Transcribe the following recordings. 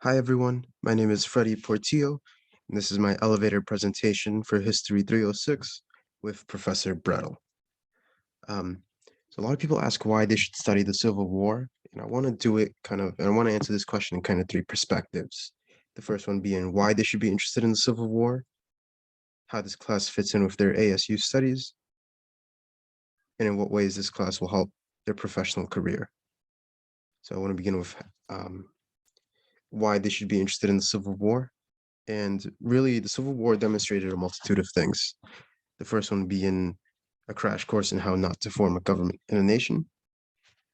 Hi everyone, my name is Fredy Portillo, and this is my elevator presentation for History 306 with Professor Brettle. So a lot of people ask why they should study the Civil War, and I want to do it and I want to answer this question in kind of three perspectives. The first one being why they should be interested in the Civil War, how this class fits in with their ASU studies, and in what ways this class will help their professional career. So I want to begin with why they should be interested in the Civil War. And really, the Civil War demonstrated a multitude of things. The first one being a crash course in how not to form a government in a nation.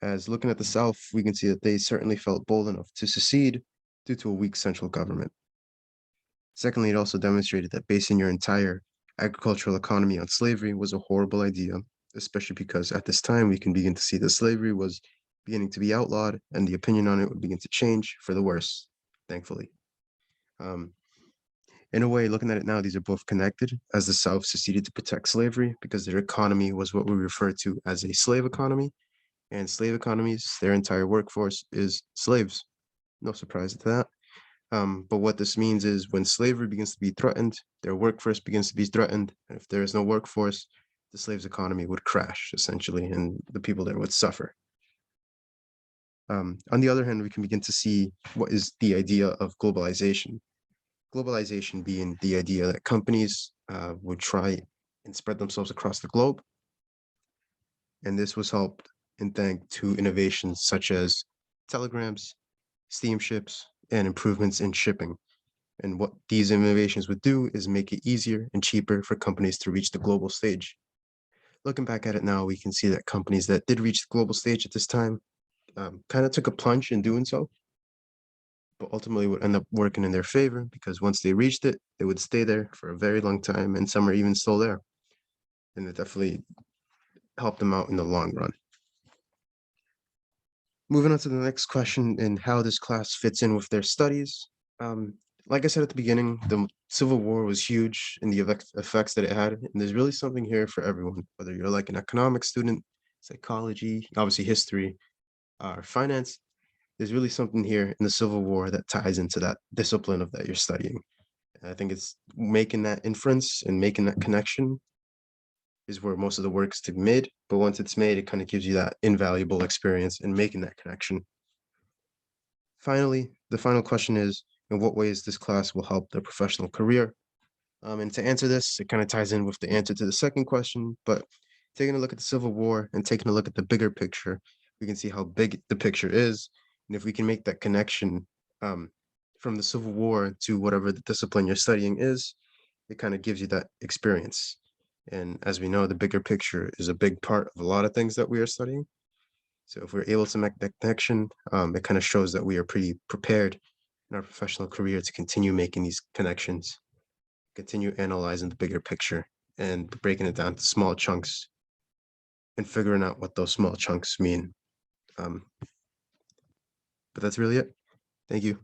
As looking at the South, we can see that they certainly felt bold enough to secede due to a weak central government. Secondly, it also demonstrated that basing your entire agricultural economy on slavery was a horrible idea, especially because at this time we can begin to see that slavery was beginning to be outlawed and the opinion on it would begin to change for the worse, thankfully. In a way, looking at it now, these are both connected, as the South seceded to protect slavery because their economy was what we refer to as a slave economy. And slave economies, their entire workforce is slaves. No surprise to that. But what this means is when slavery begins to be threatened, their workforce begins to be threatened. And if there is no workforce, the slaves' economy would crash, essentially, and the people there would suffer. On the other hand, we can begin to see what is the idea of globalization. Globalization being the idea that companies would try and spread themselves across the globe. And this was helped in thanks to innovations such as telegrams, steamships, and improvements in shipping. And what these innovations would do is make it easier and cheaper for companies to reach the global stage. Looking back at it now, we can see that companies that did reach the global stage at this time kind of took a plunge in doing so, but ultimately would end up working in their favor because once they reached it, they would stay there for a very long time, and some are even still there. And it definitely helped them out in the long run. Moving on to the next question and how this class fits in with their studies. Like I said at the beginning, the Civil War was huge in the effects that it had, and there's really something here for everyone, whether you're like an economics student, psychology, obviously history, or finance. There's really something here in the Civil War that ties into that discipline of that you're studying. And I think it's making that inference and making that connection is where most of the work is to be made. But once it's made, it kind of gives you that invaluable experience in making that connection. Finally, the final question is, in what ways this class will help their professional career? And to answer this, it kind of ties in with the answer to the second question, but taking a look at the Civil War and taking a look at the bigger picture, we can see how big the picture is. And if we can make that connection from the Civil War to whatever the discipline you're studying is, it kind of gives you that experience. And as we know, the bigger picture is a big part of a lot of things that we are studying. So if we're able to make that connection, it kind of shows that we are pretty prepared in our professional career to continue making these connections, continue analyzing the bigger picture and breaking it down to small chunks and figuring out what those small chunks mean. But that's really it. Thank you.